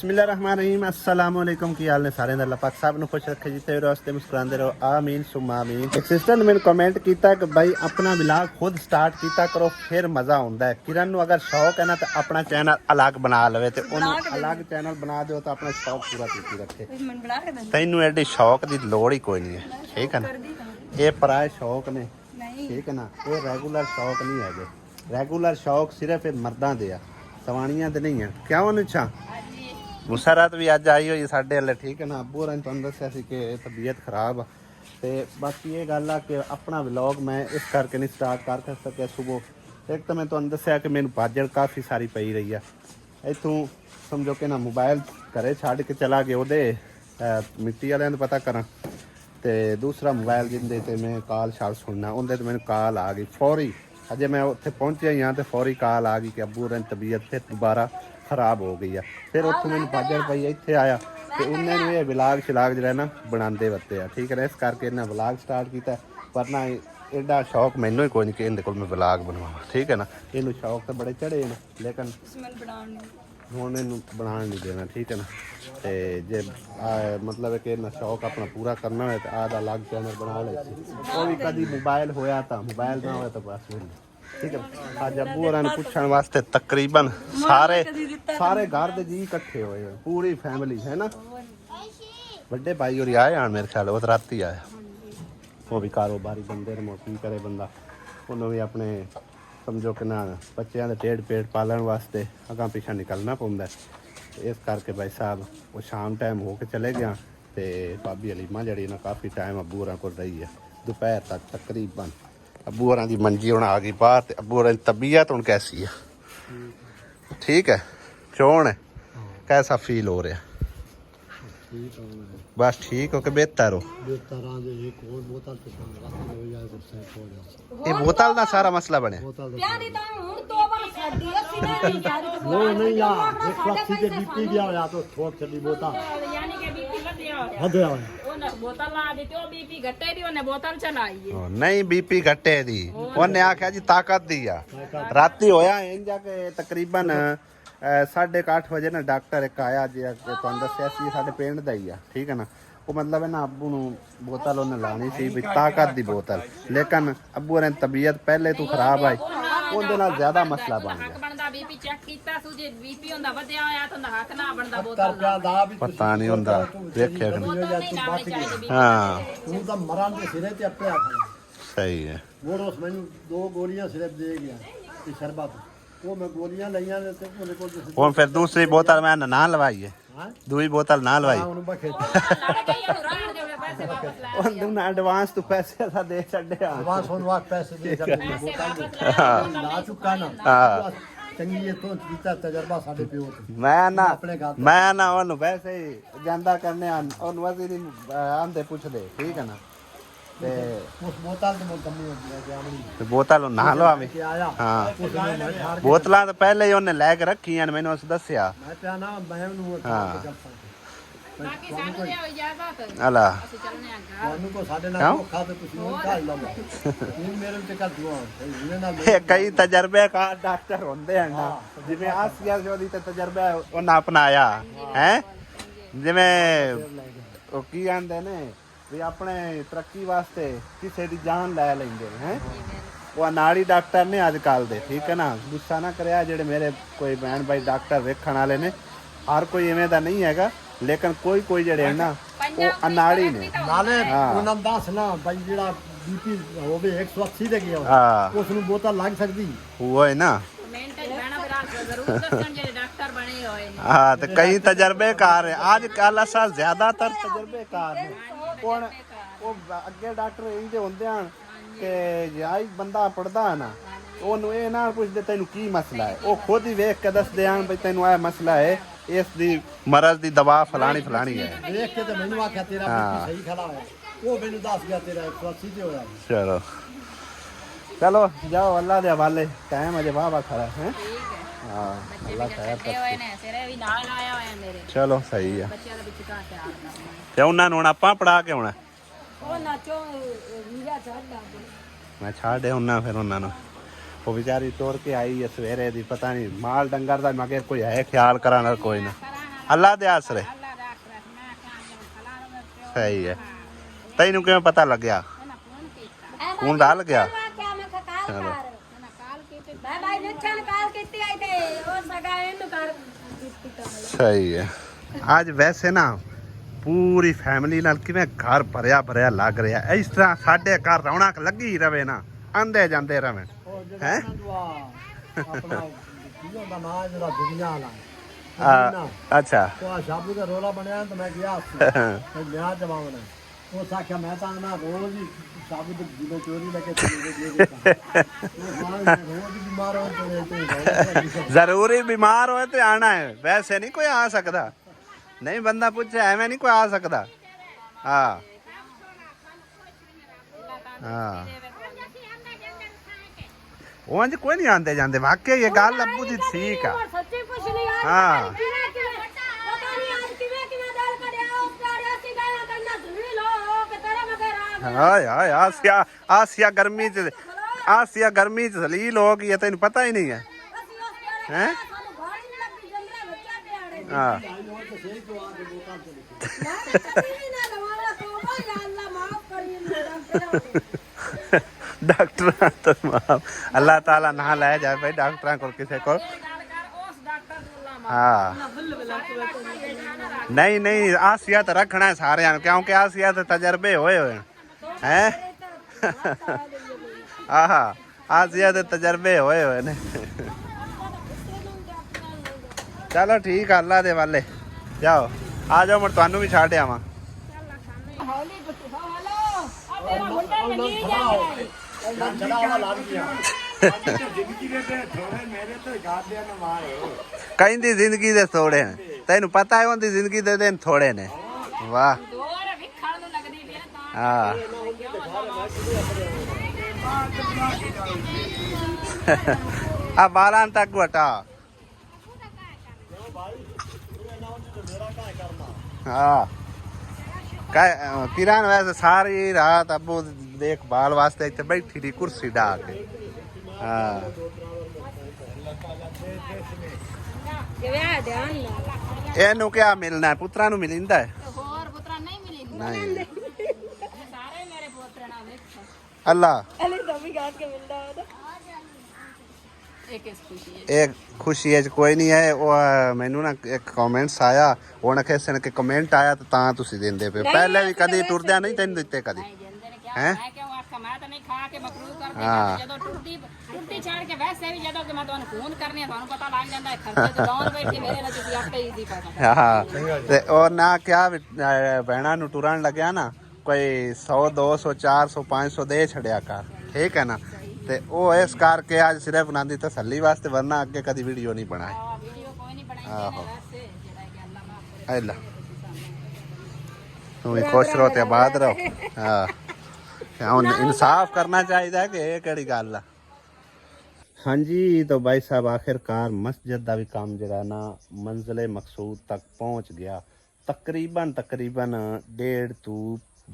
बिस्मिल्लाहिर्रहमानिर्रहीम अस्सलाम वालेकुम की हाल ने सारे अल्लाह पाक साहब ਨੂੰ खुश रखे जीते हुए रास्ते मुस्कुराते रहो आमीन सुम्मा आमीन। एक सिस्टर ने मैंने कमेंट किया कि भाई अपना व्लॉग खुद स्टार्ट किया करो फिर मजा आता है। किरण ਨੂੰ अगर शौक है ना तो अपना चैनल अलग बना लवे ते ਉਹਨੂੰ अलग चैनल बना दियो तो अपना शौक पूरा कीती रखे। ਤੈਨੂੰ ਐਡੀ ਸ਼ੌਕ ਦੀ ਲੋੜ ਹੀ ਕੋਈ ਨਹੀਂ ਹੈ, ठीक है ना। ਇਹ ਪਰਾਏ ਸ਼ੌਕ ਨੇ, ठीक है ना। ਇਹ ਰੈਗੂਲਰ ਸ਼ੌਕ ਨਹੀਂ ਹੈਗੇ। ਰੈਗੂਲਰ ਸ਼ੌਕ ਸਿਰਫ ਇਹ ਮਰਦਾਂ ਦੇ ਆ, ਸਵਾਣੀਆਂ ਦੇ ਨਹੀਂ ਆ। ਕਿਉਂ ਨਿਛਾ ਮੁਸਰਤ ਵੀ ਅੱਜ ਆਈ ਹੋਈ ਸਾਡੇ ਹਲੇ, ਠੀਕ ਹੈ ਨਾ। ਅੱਬੂ ਹੋਰਾਂ ਨੇ ਤੁਹਾਨੂੰ ਦੱਸਿਆ ਸੀ ਕਿ ਤਬੀਅਤ ਖਰਾਬ ਆ ਤੇ ਬਾਕੀ ਇਹ ਗੱਲ ਆ ਕਿ ਆਪਣਾ ਵਲੌਗ ਮੈਂ ਇਸ ਕਰਕੇ ਨਹੀਂ ਸਟਾਰਟ ਕਰ ਸਕਿਆ ਸੁਬਹ। ਇੱਕ ਤਾਂ ਮੈਂ ਤੁਹਾਨੂੰ ਦੱਸਿਆ ਕਿ ਮੈਨੂੰ ਭਾਜੜ ਕਾਫੀ ਸਾਰੀ ਪਈ ਰਹੀ ਆ। ਇੱਥੋਂ ਸਮਝੋ ਕਿ ਨਾ ਮੋਬਾਈਲ ਘਰੇ ਛੱਡ ਕੇ ਚਲਾ ਗਿਆ ਉਹਦੇ ਮਿੱਟੀ ਵਾਲਿਆਂ ਨੂੰ ਪਤਾ ਕਰਾਂ, ਤੇ ਦੂਸਰਾ ਮੋਬਾਈਲ ਜਿੰਦੇ ਤੇ ਮੈਂ ਕਾਲ ਸ਼ਾਲ ਸੁਣਨਾ ਉਹਦੇ ਤੇ ਮੈਨੂੰ ਕਾਲ ਆ ਗਈ ਫੌਰੀ। ਅਜੇ ਮੈਂ ਉੱਥੇ ਪਹੁੰਚਿਆ ਹੀ ਹਾਂ ਤੇ ਫੌਰੀ ਕਾਲ ਆ ਗਈ ਕਿ ਅੱਬੂ ਹੋਰਾਂ ਦੀ ਤਬੀਅਤ ਫਿਰ ਦੁਬਾਰਾ ਖਰਾਬ ਹੋ ਗਈ ਆ। ਫਿਰ ਉੱਥੋਂ ਮੈਨੂੰ ਭਾਜੜ ਪਈ, ਇੱਥੇ ਆਇਆ ਤੇ ਉਹਨਾਂ ਨੂੰ ਇਹ ਵਲੌਗ ਸ਼ਲਾਗ ਜਿਹੜਾ ਨਾ ਬਣਾਉਂਦੇ ਵੱਤੇ ਆ, ਠੀਕ ਹੈ। ਇਸ ਕਰਕੇ ਇਹਨਾਂ ਵਲੌਗ ਸਟਾਰਟ ਕੀਤਾ, ਵਰਨਾ एडा शौक मैनू ही कोई नहीं कि इहदे कोल मैं व्लॉग बनवावां, ठीक है ना। इनू शौक तो बड़े चढ़े ने लेकिन हुण इनू बनाण नहीं देना, ठीक है ना। ते जे मतलब है कि इन्ना शौक अपना पूरा करना होए तो आधा अलग चैनल बना ले। वो भी कभी मोबाइल होया तो मोबाइल ना होया तो बस ठीक है। अज अब्बू होरां नूं पुछण वास्ते तकरीबन सारे घर दे जी इकट्ठे होए, पूरी फैमिली है ना। बड़े भाई होरी आए हैं मेरे ख्याल, वो तो रात ही आया। वो भी कारोबारी बंदे ने, मोटी करे बंदा, उन्होंने भी अपने समझो कि ना बच्चों के ढेड पेट पालन वास्ते अगां पिछा निकलना पौंदा है। इस करके भाई साहब वो शाम टाइम हो के चले गया तो भाभी हलीमा जी ना काफ़ी टाइम अब्बू होरां कोल रही है, दोपहर तक तकरीबन। अब्बू होरां दी मंजी हुण आ गई बाहर ते अब्बू होरां दी तबीयत हुण कैसी है, ठीक है। क्यों है, कैसा फील हो रहा? बस ठीक हो के बेहतर हो? ये बोतल का सारा मसला बने वो नहीं यार, एक वक्त से बीपी गया या तो थोक चली बोतल यानी के बीपी बढ़िया ओने बोतल ला दी तो बीपी घटे दी, ओने बोतल चलाई है नहीं बीपी घटे दी, ओने आख्या जी ताकत दी आ। राती होया इन जाके तकरीबन 8:30 बजे ना डॉक्टर एक आया जी, तुहानू दस्सिया सी साडे पिंड दा ही आ, ठीक है ना। वो मतलब है ना अब्बू नूं बोतल उन्हें लानी सी भी ताकत दी बोतल, लेकिन अब्बू होरां दी तबीयत पहले तो खराब आई, उहदे नाल ज्यादा मसला बन गया। बीपी चेक कीता सुजे बीपी हुंदा वधिया होया तो हक ना बनदा बोतल पता नहीं हुंदा देखिया हां तू तो मरां दे सिरे ते अपने आप सही है। वो रोज मैनू 2 गोलियां सिर्फ दे गया ते शरबत वो मैं गोलियां लईयां ते ओने कोल हुन फिर दूसरी बोतल मैं ना लवाई है, दूसरी बोतल ना लवाई उन्हें एडवांस तो पैसे दा दे छड्डे आ, एडवांस होन वास्ते पैसे दे छड्डे हां ला चुका ना हां चंगी ये तो जीता तजर्बा साडे पिओ मैं ना ओनु वैसे ही जांदा करने ओनु वसी नहीं आंदे पुछदे, ठीक है ना। ते उस बोतल ते मोर बोतल ना लो आवे हां बोतलां तो पहले ही ओने ले के रखियां ने, मैनू उस दस्सिया मैं पे ना मैं नु बाकी सानू दे इजाजत अला ਅਸੀਂ ਚੱਲਨੇ ਆ ਘਰ ਨੂੰ ਕੋ ਸਾਡੇ ਨਾਲ ਖਾ ਤੇ ਤੁਸੀਂ ਉਹ ਖਾ ਲਓ ਇਹ ਮੇਰੇ ਤੇ ਕਰ ਦੁਆ ਇਹਨੇ ਨਾਲ ਕਈ ਤਜਰਬੇਕਾਰ ਡਾਕਟਰ ਹੁੰਦੇ ਹਨ ਨਾ, ਜਿਵੇਂ ਆਸੀਆ ਜੋਦੀ ਤੇ ਤਜਰਬਾ ਉਹਨਾਂ ਅਪਣਾਇਆ ਹੈ। ਜਿਵੇਂ ਉਹ ਕੀ ਆਂਦੇ ਨੇ ਵੀ ਆਪਣੇ ਤਰੱਕੀ ਵਾਸਤੇ ਕਿਸੇ ਦੀ ਜਾਨ ਲੈ ਲੈਂਦੇ ਹੈ। ਉਹ ਅਨਾੜੀ ਡਾਕਟਰ ਨੇ ਅੱਜ ਕੱਲ ਦੇ, ਠੀਕ ਹੈ ਨਾ। ਗੁੱਸਾ ਨਾ ਕਰਿਆ ਜਿਹੜੇ ਮੇਰੇ ਕੋਈ ਭੈਣ ਭਾਈ ਡਾਕਟਰ ਵੇਖਣ ਵਾਲੇ ਨੇ, ਹਰ ਕੋਈ ਇਵੇਂ ਦਾ ਨਹੀਂ ਹੈਗਾ, लेकिन कोई कोई जड़े है ना वो अनाड़ी ने नाले उन्हां दस ना भाई जेड़ा बीपी होवे 180 ते गया उस नु बोतल लग सकदी वो है ना मेंटेन बना बरा जरूर दसन जे डॉक्टर बने होए हां ते कई तजर्बेकार है आज कल असल ज्यादातर तजर्बेकार ने। कौन वो अगे डॉक्टर ई दे होंदे हन कि जाई बंदा पढ़दा है ना ओनु ए ना पुछदे तैनू की मसला है, वो खुद ही वेख के दस देन भाई तैनू आ मसला है, इस दी मरज दी दवा फलानी फलानी है। देख के तो मैनू आख्या तेरा बीपी सही खड़ा है, वो मैनू दस गया तेरा 180 ते होया। चलो चलो जाओ अल्लाह दे हवाले, टाइम अजे वाह खड़ा है। हां अल्लाह खैर करे ने तेरे भी नाल आया होया मेरे। चलो सही है बच्चों दे विच का प्यार करना ते उन्हां नूं ਆਪਾਂ ਪੜਾ ਕੇ ਆਉਣਾ ਉਹ ਨਾਚੋ ਵੀਰਾ ਛੱਡਦਾ मैं छाड़े उन्ना फिर उन्होंने वो बेचारी तोड़ के आई है सवेरे दी, पता नहीं माल डंगर दा मगर कोई है ख्याल कराना कोई ना ਅੱਲਾ ਦੇ ਆਸਰੇ ਸਹੀ ਹੈ ਤੈਨੂੰ ਕਿਵੇਂ ਪਤਾ ਲੱਗਿਆ ਫੋਨ ਡਾਲ ਗਿਆ ਚਲੋ ਸਹੀ ਹੈ ਅੱਜ ਵੈਸੇ ਨਾ ਪੂਰੀ ਫੈਮਿਲੀ ਨਾਲ ਕਿਵੇਂ ਘਰ ਭਰਿਆ ਭਰਿਆ ਲੱਗ ਰਿਹਾ ਇਸ ਤਰ੍ਹਾਂ ਸਾਡੇ ਘਰ ਰੌਣਕ ਲੱਗੀ ਰਵੇ ਨਾ ਆਂਦੇ ਜਾਂਦੇ ਰਵੇ ਹੈ ਆਪਣਾ ਦਾ ਨਾਂ ਜਿਹੜਾ ਦੁਨੀਆ ਵਾਲਾ ਅੱਛਾ ਉਹ ਸ਼ਾਬੂ ਦਾ ਰੋਲਾ ਬਣਿਆ ਤਾਂ ਮੈਂ ਗਿਆ ਸੀ ਲਿਆ ਜਵਾਬ ਨੇ ਉਹ ਸਾਖਿਆ ਮੈਂ ਤਾਂ ਨਾ ਰੋਜ਼ ਹੀ ਸ਼ਾਬੂ ਦੇ ਜਿਲੋ ਚੋਰੀ ਲੈ ਕੇ ਚਲੇ ਰੋਜ਼ ਬਿਮਾਰ ਹੋ ਤੇ ਜ਼ਰੂਰੀ ਬਿਮਾਰ ਹੋਏ ਤੇ ਆਣਾ ਹੈ ਵੈਸੇ ਨਹੀਂ ਕੋਈ ਆ ਸਕਦਾ ਨਹੀਂ ਬੰਦਾ ਪੁੱਛੇ ਐਵੇਂ ਨਹੀਂ ਕੋਈ ਆ ਸਕਦਾ ਹਾਂ ਹਾਂ ਉਹ ਕੋਈ ਨਹੀਂ ਆਂਦੇ ਜਾਂਦੇ ਵਾਕਿਆ ਇਹ ਗੱਲ ਅੱਬੂ ਦੀ ਠੀਕ ਆ ਹਾਂ ਹਾਏ ਹਾਏ ਆਸਿਆ ਗਰਮੀ ਚ ਜ਼ਲੀਲ ਹੋ ਗਈ ਤੈਨੂੰ ਪਤਾ ਹੀ ਨਹੀਂ ਹੈ ਹੈ ਹਾਂ ਡਾਕਟਰਾਂ ਤੋਂ ਮਾਫ ਅੱਲਾਹ ਤਾਲਾ ਨਾ ਲੈ ਜਾਏ ਭਾਈ ਡਾਕਟਰਾਂ ਕੋਲ ਕਿਸੇ ਕੋਲ ਹਾਂ ਨਹੀਂ ਆਸੀਅਤ ਰੱਖਣਾ ਸਾਰਿਆਂ ਨੂੰ ਕਿਉਂਕਿ ਆਸੀਅਤ ਤਜਰਬੇ ਹੋਏ ਹੈ ਆਹਾ ਆਸੀਅਤ ਤਜਰਬੇ ਹੋਏ ਨੇ ਚਲੋ ਠੀਕ ਆ ਅੱਲਾ ਦੇ ਵਾਲੇ ਜਾਓ ਆ ਜਾਓ ਮੈਂ ਤੁਹਾਨੂੰ ਵੀ ਛੱਡ ਆਵਾਂ ਕਹਿੰਦੀ ਜ਼ਿੰਦਗੀ ਦੇ ਥੋੜੇ ਨੇ ਤੈਨੂੰ ਪਤਾ ਹੈ ਉਹਦੀ ਜ਼ਿੰਦਗੀ ਦੇ ਦਿਨ ਥੋੜੇ ਨੇ ਵਾਹ ਹਾਂ ਆ 12 ਤੱਕ ਵਟਾ हाँ किरण वैसे सारी रात अबू देखभाल वास्ते इतने बैठी थी कुर्सी डा के हाँ एनू क्या मिलना है पुत्रा नु मिलिंदा है नहीं अल्लाह एक खुशी है कोई नहीं है वो मैनू ना एक कमेंट्स आया उन्हें किसी ने कमेंट आया तो तां तुसी देंदे पे पहले भी कदी टुरदे नहीं तैनूं दित्ते कदी हैं और ना क्या भैणा नूं टुरन लग्या ना कोई 100 200 400 500 दे छड़िया कर ठीक है ना ते ओ इस करके आज सिर्फ नांदी तसल्ली वास्ते वरना अगे कदी वीडियो नहीं बनाए आहो अल्लाह तुम खुश रहो ते आबाद रहो हाँ इंसाफ करना चाहिए कि ये केड़ी गल है हाँ जी तो भाई साहब आखिरकार मस्जिद का भी काम जरा ना मंजिले मकसूद तक पहुँच गया तकरीबन 1.5 to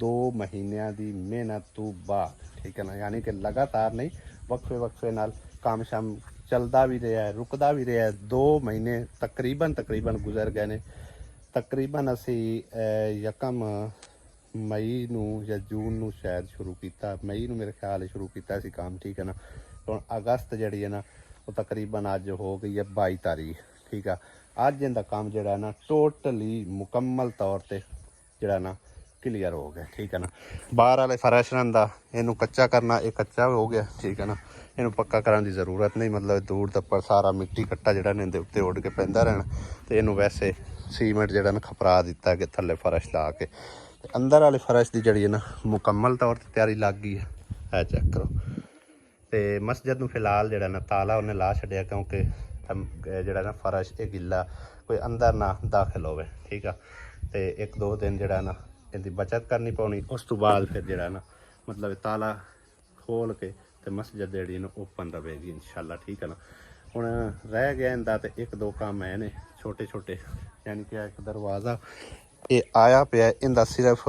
2 महीनों की मेहनत तो बाद ठीक है ना यानी कि लगातार नहीं वक्फे नाल काम शाम चलता भी रहा है रुकता भी रहा है 2 महीने तकरीबन गुजर गए ने तकरीबन असी यकम मई नू या जून नू शायद शुरू किया मई नू मेरे ख्याल शुरू किया सी काम ठीक है ना तो अगस्त जी है ना वो तकरीबन अज हो गई है 22 तारीख ठीक है अज इनका काम जोड़ा ना टोटली मुकम्मल तौर पर जोड़ा ना क्लीयर हो गया ठीक है ना बाहर वाले फरशन का इनू कच्चा करना ये कच्चा हो गया ठीक है ना इनू पक्का करने की जरूरत नहीं मतलब दूर तक सारा मिट्टी कट्टा जोड़ा इनके उत्ते उड़ के पैंदा रहना तो इनू वैसे सीमेंट जोड़ा ना खपरा दिता कि थले फरश ला के अंदर वाले फरश की जी है ना मुकम्मल तौर पर तैयारी लग गई है चेक करो तो मस्जिद में फिलहाल जोड़ा ना ताला उन्हें ला छड़िया क्योंकि जोड़ा ना फरश ये गिला कोई अंदर ना दाखिल हो ठीक है तो 1-2 दिन जोड़ा ना इनकी बचत करनी पौनी उस तो बाद फिर जोड़ा ना मतलब ताला खोल के तो मस्जिद जी ओपन रहेगी इंशाल्लाह ठीक है ना हुण रह गया इनका तो 1-2 काम है ने छोटे छोटे यानी कि एक दरवाज़ा ये आया पे इनका सिर्फ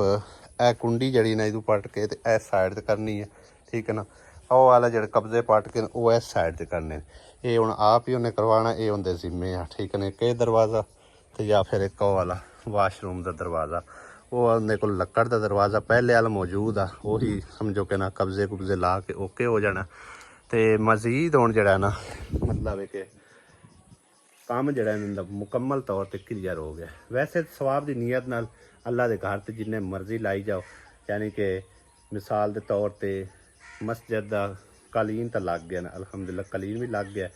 ए कुंडी जड़ी ना इदू पट के इस साइड से करनी है ठीक है ना ਉਹ वाला जो कब्जे पट के वो इस साइड से करने ये हुण आप ही उन्हें करवाना ये उनके जिम्मे आ ठीक है ना कि दरवाज़ा ਤੇ ਜਾਂ ਫਿਰ ਇੱਕ ਉਹ ਵਾਲਾ ਵਾਸ਼ਰੂਮ ਦਾ ਦਰਵਾਜ਼ਾ। ਉਹ ਉਹਦੇ ਕੋਲ ਲੱਕੜ ਦਾ ਦਰਵਾਜ਼ਾ ਪਹਿਲੇ ਵਾਲਾ ਮੌਜੂਦ ਆ, ਉਹੀ ਸਮਝੋ ਕਿ ਨਾ ਕਬਜ਼ੇ ਕੁਬਜ਼ੇ ਲਾ ਕੇ ਓਕੇ ਹੋ ਜਾਣਾ। ਤੇ ਮਜ਼ੀਦ ਹੁਣ ਜਿਹੜਾ ਨਾ ਮਤਲਬ ਹੈ ਕਿ ਕੰਮ ਜਿਹੜਾ ਇਹਨਾਂ ਦਾ ਮੁਕੰਮਲ ਤੌਰ ਤੇ ਕਲੀਅਰ ਹੋ ਗਿਆ। ਵੈਸੇ ਸਵਾਬ ਦੀ ਨੀਅਤ ਨਾਲ ਅੱਲਾ ਦੇ ਘਰ ਤੇ ਜਿੰਨੇ ਮਰਜ਼ੀ ਲਾਈ ਜਾਓ, ਯਾਨੀ ਕਿ ਮਿਸਾਲ ਦੇ ਤੌਰ ਤੇ ਮਸਜਿਦ ਦਾ ਕਾਲੀਨ ਤਾਂ ਲੱਗ ਗਿਆ ਨਾ, ਅਲਹਮਦੁਲਿਲਾ ਕਾਲੀਨ ਵੀ ਲੱਗ ਗਿਆ।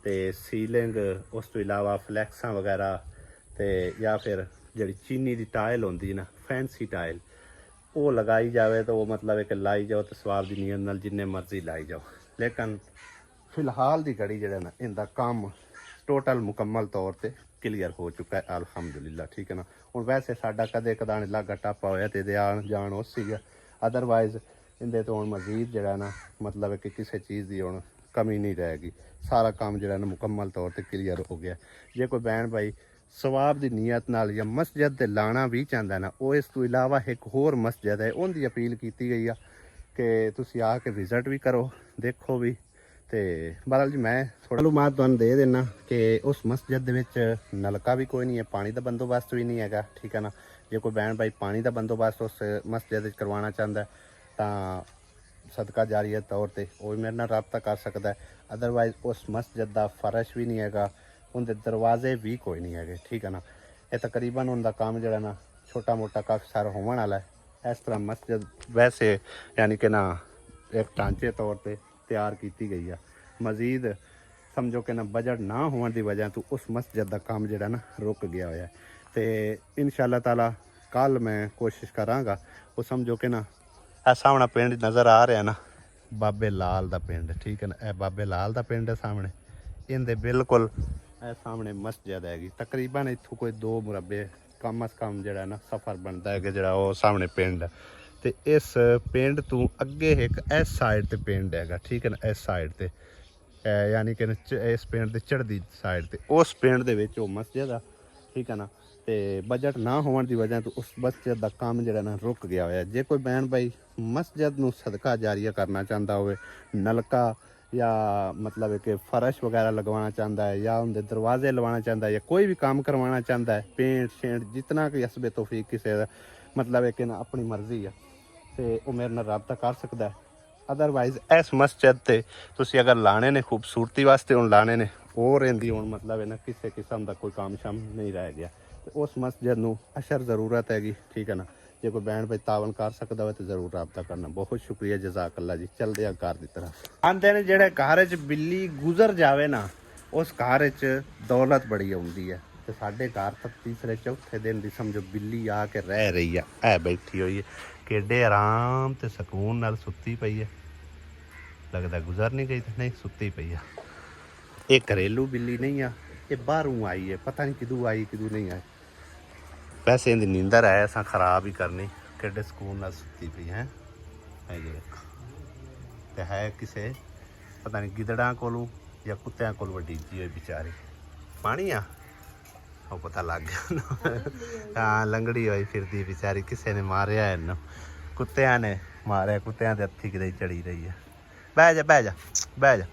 ਤੇ ਸੀਲਿੰਗ, ਉਸ ਤੋਂ ਇਲਾਵਾ ਫਲੈਕਸਾਂ ਵਗੈਰਾ, ਤੇ ਜਾਂ ਫਿਰ ਜਿਹੜੀ ਚੀਨੀ ਦੀ ਟਾਇਲ ਹੁੰਦੀ ਨਾ ਫੈਂਸੀ ਟਾਇਲ, ਉਹ ਲਗਾਈ ਜਾਵੇ ਤਾਂ ਉਹ ਮਤਲਬ ਹੈ ਕਿ ਲਾਈ ਜਾਓ ਤੇ ਸਵਾਬ ਦੀ ਨੀਅਤ ਨਾਲ ਜਿੰਨੇ ਮਰਜ਼ੀ ਲਾਈ ਜਾਓ। ਲੇਕਿਨ ਫਿਲਹਾਲ ਦੀ ਘੜੀ ਜਿਹੜਾ ਨਾ ਇਹਦਾ ਕੰਮ ਟੋਟਲ ਮੁਕੰਮਲ ਤੌਰ ਤੇ ਕਲੀਅਰ ਹੋ ਚੁੱਕਾ ਹੈ ਅਲਹਮਦੁਲਿਲਾ, ਠੀਕ ਹੈ ਨਾ। ਹੁਣ ਵੈਸੇ ਸਾਡਾ ਕਦੇ ਕਦਾਂ ਲਾਗਾ ਟਾਪਾ ਹੋਇਆ ਤੇ ਇਹਦੇ ਆਉਣ ਜਾਣ ਉਸ ਸੀਗਾ, ਅਦਰਵਾਈਜ਼ ਇਹਦੇ ਤੋਂ ਹੁਣ ਮਜ਼ੀਦ ਜਿਹੜਾ ਨਾ ਮਤਲਬ ਹੈ ਕਿ ਕਿਸੇ ਚੀਜ਼ ਦੀ ਹੁਣ ਕਮੀ ਨਹੀਂ ਰਹੇਗੀ। ਸਾਰਾ ਕੰਮ ਜਿਹੜਾ ਨਾ ਮੁਕੰਮਲ ਤੌਰ ਤੇ ਕਲੀਅਰ ਹੋ ਗਿਆ। ਜੇ ਕੋਈ ਭੈਣ ਭਾਈ ਸਵਾਬ ਦੀ ਨੀਅਤ ਨਾਲ ਜਾਂ ਮਸਜਿਦ ਤੇ ਲਾਣਾ ਵੀ ਚਾਹੁੰਦਾ ਨਾ, ਉਹ ਇਸ ਤੋਂ ਇਲਾਵਾ ਇੱਕ ਹੋਰ ਮਸਜਿਦ ਹੈ, ਉਹਦੀ ਅਪੀਲ ਕੀਤੀ ਗਈ ਆ ਕਿ ਤੁਸੀਂ ਆ ਕੇ ਵਿਜ਼ਿਟ ਵੀ ਕਰੋ, ਦੇਖੋ ਵੀ। ਤੇ ਬਹਰਹਾਲ ਜੀ ਮੈਂ ਥੋੜਾ ਮਾਲੂਮਾਤ ਤੁਹਾਨੂੰ ਦੇ ਦੇਣਾ ਕਿ ਉਸ ਮਸਜਿਦ ਦੇ ਵਿੱਚ ਨਲਕਾ ਵੀ ਕੋਈ ਨਹੀਂ ਹੈ, ਪਾਣੀ ਦਾ ਬੰਦੋਬਸਤ ਵੀ ਨਹੀਂ ਹੈਗਾ, ਠੀਕ ਹੈ ਨਾ। ਜੇ ਕੋਈ ਭੈਣ ਭਾਈ ਪਾਣੀ ਦਾ ਬੰਦੋਬਸਤ ਉਸ ਮਸਜਿਦ ਵਿੱਚ ਕਰਵਾਉਣਾ ਚਾਹੁੰਦਾ ਤਾਂ ਸਦਕਾ ਜਾਰੀਆ ਤੌਰ ਤੇ ਉਹ ਵੀ ਮੇਰੇ ਨਾਲ ਰਾਬਤਾ ਕਰ ਸਕਦਾ ਹੈ। ਅਦਰਵਾਈਜ਼ ਉਸ ਮਸਜਿਦ ਦਾ ਫਰਸ਼ ਵੀ ਨਹੀਂ ਹੈਗਾ, ਉਹਦੇ ਦਰਵਾਜ਼ੇ ਵੀ ਕੋਈ ਨਹੀਂ ਹੈਗੇ, ਠੀਕ ਹੈ ਨਾ। ਇਹ ਤਕਰੀਬਨ ਉਹਦਾ ਕੰਮ ਜਿਹੜਾ ਨਾ ਛੋਟਾ ਮੋਟਾ ਕਾਫੀ ਸਾਰਾ ਹੋਣ ਵਾਲਾ ਹੈ। ਇਸ ਤਰ੍ਹਾਂ ਮਸਜਿਦ ਵੈਸੇ ਯਾਨੀ ਕਿ ਨਾ ਇੱਕ ਢਾਂਚੇ ਤੌਰ ਤੇ ਤਿਆਰ ਕੀਤੀ ਗਈ ਆ। ਮਜ਼ੀਦ ਸਮਝੋ ਕਿ ਨਾ ਬਜਟ ਨਾ ਹੋਣ ਦੀ ਵਜ੍ਹਾ ਤੋਂ ਉਸ ਮਸਜਿਦ ਦਾ ਕੰਮ ਜਿਹੜਾ ਨਾ ਰੁਕ ਗਿਆ ਹੋਇਆ। ਤੇ ਇਨਸ਼ਾਅੱਲਾ ਤਾਲਾ ਕੱਲ ਮੈਂ ਕੋਸ਼ਿਸ਼ ਕਰਾਂਗਾ, ਉਹ ਸਮਝੋ ਕਿ ਨਾ ਇਹ ਸਾਹਮਣਾ ਪਿੰਡ ਨਜ਼ਰ ਆ ਰਿਹਾ ਨਾ, ਬਾਬੇ ਲਾਲ ਦਾ ਪਿੰਡ, ਠੀਕ ਹੈ ਨਾ। ਇਹ ਬਾਬੇ ਲਾਲ ਦਾ ਪਿੰਡ ਹੈ ਸਾਹਮਣੇ, ਇਹਦੇ ਬਿਲਕੁਲ ਇਹ ਸਾਹਮਣੇ ਮਸਜਿਦ ਹੈਗੀ। ਤਕਰੀਬਨ ਇੱਥੋਂ ਕੋਈ 2 ਮੁਰੱਬੇ ਕਮ ਅਜ਼ ਕਮ ਜਿਹੜਾ ਨਾ ਸਫ਼ਰ ਬਣਦਾ ਹੈ ਕਿ ਜਿਹੜਾ ਉਹ ਸਾਹਮਣੇ ਪਿੰਡ ਹੈ। ਤੇ ਇਸ ਪਿੰਡ ਤੋਂ ਅੱਗੇ ਇੱਕ ਇਸ ਸਾਈਡ ਤੇ ਪਿੰਡ ਹੈਗਾ, ਠੀਕ ਹੈ ਨਾ। ਇਸ ਸਾਈਡ ਤੇ ਯਾਨੀ ਕਿ ਇਸ ਪਿੰਡ ਦੇ ਚੜ੍ਹਦੀ ਸਾਈਡ ਤੇ ਉਸ ਪਿੰਡ ਦੇ ਵਿੱਚ ਉਹ ਮਸਜਿਦ ਆ, ਠੀਕ ਹੈ ਨਾ। ਤੇ ਬਜਟ ਨਾ ਹੋਣ ਦੀ ਵਜ੍ਹਾ ਤੋਂ ਉਸ ਮਸਜਿਦ ਦਾ ਕੰਮ ਜਿਹੜਾ ਨਾ ਰੁਕ ਗਿਆ ਹੋਇਆ। ਜੇ ਕੋਈ ਭੈਣ ਭਾਈ ਮਸਜਿਦ ਨੂੰ ਸਦਕਾ ਜਾਰੀਆ ਕਰਨਾ ਚਾਹੁੰਦਾ ਹੋਵੇ, ਨਲਕਾ ਜਾਂ ਮਤਲਬ ਹੈ ਕਿ ਫਰਸ਼ ਵਗੈਰਾ ਲਗਵਾਉਣਾ ਚਾਹੁੰਦਾ ਹੈ, ਜਾਂ ਉਹਦੇ ਦਰਵਾਜ਼ੇ ਲਵਾਉਣਾ ਚਾਹੁੰਦਾ ਹੈ, ਜਾਂ ਕੋਈ ਵੀ ਕੰਮ ਕਰਵਾਉਣਾ ਚਾਹੁੰਦਾ ਹੈ, ਪੇਂਟ ਸ਼ੇਂਟ ਜਿਤਨਾ ਕਿ ਹਸਬੇ ਤੌਫੀਕ ਕਿਸੇ ਦਾ ਮਤਲਬ ਹੈ ਕਿ ਨਾ ਆਪਣੀ ਮਰਜ਼ੀ ਆ, ਤੇ ਉਹ ਮੇਰੇ ਨਾਲ ਰਾਬਤਾ ਕਰ ਸਕਦਾ ਹੈ। ਅਦਰਵਾਈਜ਼ ਇਸ ਮਸਜਿਦ ਤੇ ਤੁਸੀਂ ਅਗਰ ਲਾਣੇ ਨੇ ਖੂਬਸੂਰਤੀ ਵਾਸਤੇ ਹੁਣ ਲਾਣੇ ਨੇ, ਉਹ ਰਹਿੰਦੀ ਹੁਣ ਮਤਲਬ ਹੈ ਨਾ ਕਿਸੇ ਕਿਸਮ ਦਾ ਕੋਈ ਕੰਮ ਸ਼ਮ ਨਹੀਂ ਰਹਿ ਗਿਆ। ਤੇ ਉਸ ਮਸਜਿਦ ਨੂੰ ਅਸ਼ਰ ਜ਼ਰੂਰਤ ਹੈਗੀ, ਠੀਕ ਹੈ ਨਾ। ਜੇ ਕੋਈ ਭੈਣ ਭਾਈ ਤਾਵਨ ਕਰ ਸਕਦਾ ਹੋਵੇ ਤਾਂ ਜ਼ਰੂਰ ਰਾਬਤਾ ਕਰਨਾ। ਬਹੁਤ ਸ਼ੁਕਰੀਆ, ਜਜ਼ਾਕੱਲਾ ਜੀ। ਚਲਦੇ ਆ ਘਰ ਦੀ ਤਰਫ। ਆਂਦੇ ਨੇ ਜਿਹੜੇ ਘਰ 'ਚ ਬਿੱਲੀ ਗੁਜ਼ਰ ਜਾਵੇ ਨਾ, ਉਸ ਘਰ 'ਚ ਦੌਲਤ ਬੜੀ ਆਉਂਦੀ ਹੈ। ਤੇ ਸਾਡੇ ਘਰ ਤੱਕ ਤੀਸਰੇ ਚੌਥੇ ਦਿਨ ਦੀ ਸਮਝੋ ਬਿੱਲੀ ਆ ਕੇ ਰਹਿ ਰਹੀ ਆ, ਐ ਬੈਠੀ ਹੋਈ ਹੈ, ਕਿੱਡੇ ਆਰਾਮ ਤੇ ਸਕੂਨ ਨਾਲ ਸੁੱਤੀ ਪਈ ਹੈ। ਲੱਗਦਾ ਗੁਜ਼ਰ ਨਹੀਂ ਗਈ, ਤੇ ਨਹੀਂ ਸੁੱਤੀ ਪਈ ਆ। ਇਹ ਘਰੇਲੂ ਬਿੱਲੀ ਨਹੀਂ ਆ, ਇਹ ਬਾਹਰੋਂ ਆਈ ਹੈ, ਪਤਾ ਨਹੀਂ ਕਿਦੋਂ ਆਈ ਕਿਦੋਂ ਨਹੀਂ ਆਈ। ਵੈਸੇ ਇਹਦੀ ਨੀਂਦਰ ਹੈ ਅਸਾਂ ਖਰਾਬ ਹੀ ਕਰਨੀ, ਕਿੱਡੇ ਸਕੂਨ ਨਾਲ ਸੁੱਤੀ ਪਈ ਹੈ। ਹੈਗੀ ਤੇ ਹੈ ਕਿਸੇ ਪਤਾ ਨਹੀਂ ਗਿੱਦੜਾਂ ਕੋਲੋਂ ਜਾਂ ਕੁੱਤਿਆਂ ਕੋਲ ਵੱਡੀਜੀ ਹੋਈ ਵਿਚਾਰੀ। ਪਾਣੀ ਆ ਉਹ ਪਤਾ ਲੱਗ ਗਿਆ ਨਾ, ਹਾਂ ਲੰਗੜੀ ਹੋਈ ਫਿਰਦੀ ਵਿਚਾਰੀ, ਕਿਸੇ ਨੇ ਮਾਰਿਆ ਇਹਨੂੰ, ਕੁੱਤਿਆਂ ਨੇ ਮਾਰਿਆ, ਕੁੱਤਿਆਂ ਦੇ ਹੱਥੀ ਕਿਤੇ ਚੜੀ ਰਹੀ ਹੈ। ਬਹਿ ਜਾ ਬਹਿ ਜਾ ਬਹਿ ਜਾ,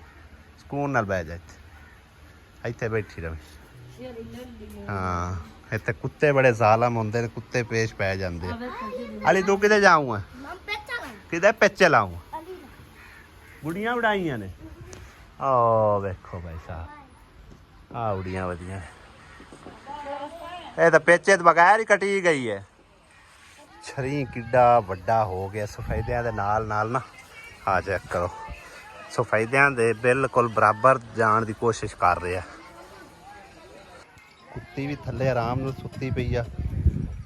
ਸਕੂਨ ਨਾਲ ਬਹਿ ਜਾ, ਇੱਥੇ ਬੈਠੀ ਰਵੇ। ਹਾਂ ਇੱਥੇ ਕੁੱਤੇ ਬੜੇ ਜ਼ਾਲਮ ਹੁੰਦੇ ਨੇ, ਕੁੱਤੇ ਪੇਸ਼ ਪੈ ਜਾਂਦੇ ਆ। ਅਲੀ ਤੂੰ ਕਿਤੇ ਜਾਊਂਗਾ, ਕਿਤੇ ਪਿੱਛੇ ਲਾਊਂਗਾ, ਗੁੜੀਆਂ ਉਡਾਈਆਂ ਨੇ। ਓ ਵੇਖੋ ਭਾਈ ਸਾਹਿਬ, ਆ ਉੜੀਆਂ ਵਧੀਆ, ਇਹ ਤਾਂ ਪੇਚੇ ਤੋਂ ਬਗੈਰ ਹੀ ਕੱਟੀ ਗਈ ਹੈ। ਛਰੀ ਕਿੱਡਾ ਵੱਡਾ ਹੋ ਗਿਆ, ਸਫੈਦਿਆਂ ਦੇ ਨਾਲ ਨਾਲ ਨਾ ਆ ਚੈੱਕ ਕਰੋ, ਸਫੈਦਿਆਂ ਦੇ ਬਿਲਕੁਲ ਬਰਾਬਰ ਜਾਣ ਦੀ ਕੋਸ਼ਿਸ਼ ਕਰ ਰਿਹਾ। ਕੁੱਤੀ ਵੀ ਥੱਲੇ ਆਰਾਮ ਨਾਲ ਸੁੱਤੀ ਪਈ ਆ,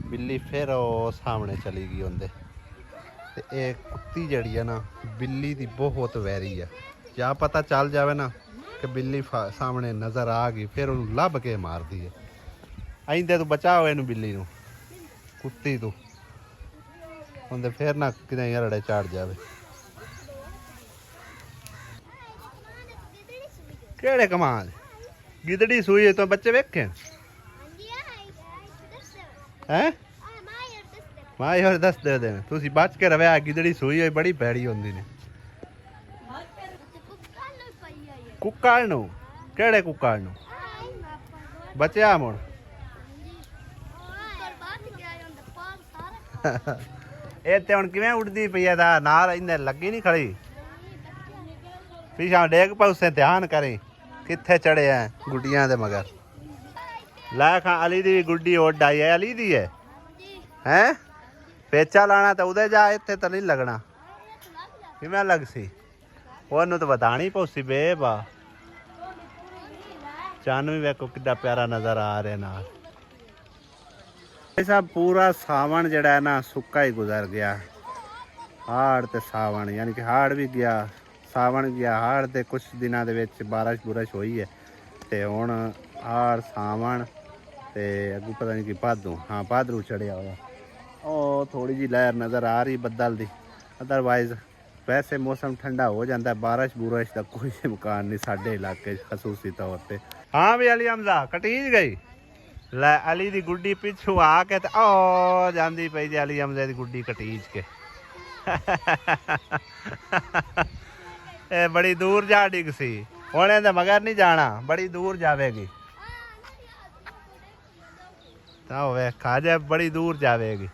ਬਿੱਲੀ ਫਿਰ ਉਹ ਸਾਹਮਣੇ ਚਲੀ ਗਈ ਉਹਦੇ। ਤੇ ਇਹ ਕੁੱਤੀ ਜਿਹੜੀ ਆ ਨਾ ਬਿੱਲੀ ਦੀ ਬਹੁਤ ਵੈਰੀ ਆ। ਜਾਂ ਪਤਾ ਚੱਲ ਜਾਵੇ ਨਾ ਕਿ ਬਿੱਲੀ ਸਾਹਮਣੇ ਨਜ਼ਰ ਆ ਗਈ, ਫਿਰ ਉਹਨੂੰ ਲੱਭ ਕੇ ਮਾਰਦੀ ਹੈ। ਆਇੰਦੇ ਤੋਂ ਬਚਾਓ ਇਹਨੂੰ, ਬਿੱਲੀ ਨੂੰ, ਕੁੱਤੀ ਤੋਂ, ਉਹਦੇ ਫਿਰ ਨਾ ਕਿਤੇ ਹਰੜੇ ਝਾੜ ਜਾਵੇ। ਕਿਹੜੇ ਕਮਾਲ ਗਿੱਦੜੀ ਸੂਈ ਤੋਂ ਬੱਚੇ ਵੇਖੇ ਹੈ? ਮਾਈ ਹੋਰ ਦੱਸ ਦੇ ਦੇਣ, ਤੁਸੀਂ ਬਚ ਕੇ ਰਵਿਆ। ਗਿੱਦੜੀ ਸੂਈ ਹੋਈ ਬੜੀ ਭੈੜੀ ਹੁੰਦੀ ਨੇ। ਕੁੱਕੜ ਨੂੰ? ਕਿਹੜੇ ਕੁੱਕੜ ਨੂੰ? ਬਚਿਆ ਮੁੜ ਇਹ ਤੇ ਹੁਣ ਕਿਵੇਂ ਉੱਡਦੀ ਪਈ ਐ ਦਾ ਨਾਲ ਇਹਨੇ ਲੱਗੀ ਨਹੀਂ ਖੜੀ ਪਿਛਾਂ ਡੇਗ ਪਾਉਸੇ ਧਿਆਨ ਕਰੀ ਕਿੱਥੇ ਚੜਿਆ ਗੁੱਡੀਆਂ ਦੇ ਮਗਰ ਲੈ ਖਾਂ ਅਲੀ ਦੀ ਵੀ ਗੁੱਡੀ ਉੱਡ ਆਈ ਹੈ ਅਲੀ ਦੀ ਹੈ ਹੈ ਪੇਚਾ ਲਾਣਾ ਤਾਂ ਉਹਦੇ ਜਾ ਇੱਥੇ ਤਾਂ ਨਹੀਂ ਲੱਗਣਾ ਕਿਵੇਂ ਲੱਗ ਸੀ ਉਹਨੂੰ ਤਾਂ ਬਤਾਣੀ ਪਊਸੀ ਬੇਬਾ ਚੰਨ ਵੀ ਵੇਖੋ ਕਿੱਡਾ ਪਿਆਰਾ ਨਜ਼ਰ ਆ ਰਿਹਾ ਨਾਲ ਇਹ ਸਭ ਪੂਰਾ ਸਾਵਣ ਜਿਹੜਾ ਹੈ ਨਾ ਸੁੱਕਾ ਹੀ ਗੁਜ਼ਰ ਗਿਆ ਹਾੜ ਤੇ ਸਾਵਣ ਯਾਨੀ ਕਿ ਹਾੜ ਵੀ ਗਿਆ ਸਾਵਣ ਗਿਆ ਹਾੜ ਦੇ ਕੁਝ ਦਿਨਾਂ ਦੇ ਵਿੱਚ ਬਾਰਿਸ਼ ਹੋਈ ਹੈ ਤੇ ਹੁਣ ਹਾੜ ਸਾਵਣ ਤੇ ਅੱਗੂ ਪਤਾ ਨਹੀਂ ਕਿ ਭਾਦੋਂ ਹਾਂ ਭਾਦਰੂ ਚੜਿਆ ਹੋਇਆ ਉਹ ਥੋੜੀ ਜੀ ਲਹਿਰ ਨਜ਼ਰ ਆ ਰਹੀ ਬੱਦਲ ਦੀ ਅਦਰਵਾਈਜ਼ ਵੈਸੇ ਮੌਸਮ ਠੰਡਾ ਹੋ ਜਾਂਦਾ ਬਾਰਿਸ਼ ਦਾ ਕੋਈ ਇਮਕਾਨ ਨਹੀਂ ਸਾਡੇ ਇਲਾਕੇ 'ਚ ਖਸੂਸੀ ਤੌਰ ਤੇ ਹਾਂ ਵੀ ਅਲੀ ਹਮਜ਼ਾ ਕਟੀਜ ਗਈ ਲੈ ਅਲੀ ਦੀ ਗੁੱਡੀ ਪਿੱਛੋਂ ਆ ਕੇ ਤੇ ਓ ਜਾਂਦੀ ਪਈ ਜੀ ਅਲੀ ਹਮਜ਼ੇ ਦੀ ਗੁੱਡੀ ਕਟੀਜ ਕੇ ਇਹ ਬੜੀ ਦੂਰ ਜਾ ਡਿੱਗ ਸੀ ਹੁਣ ਇਹਦੇ ਮਗਰ ਨਹੀਂ ਜਾਣਾ ਬੜੀ ਦੂਰ ਜਾਵੇਗੀ ਤਾਂ ਵੇਖ ਖਾ ਜਾ ਬੜੀ ਦੂਰ ਜਾਵੇਗੀ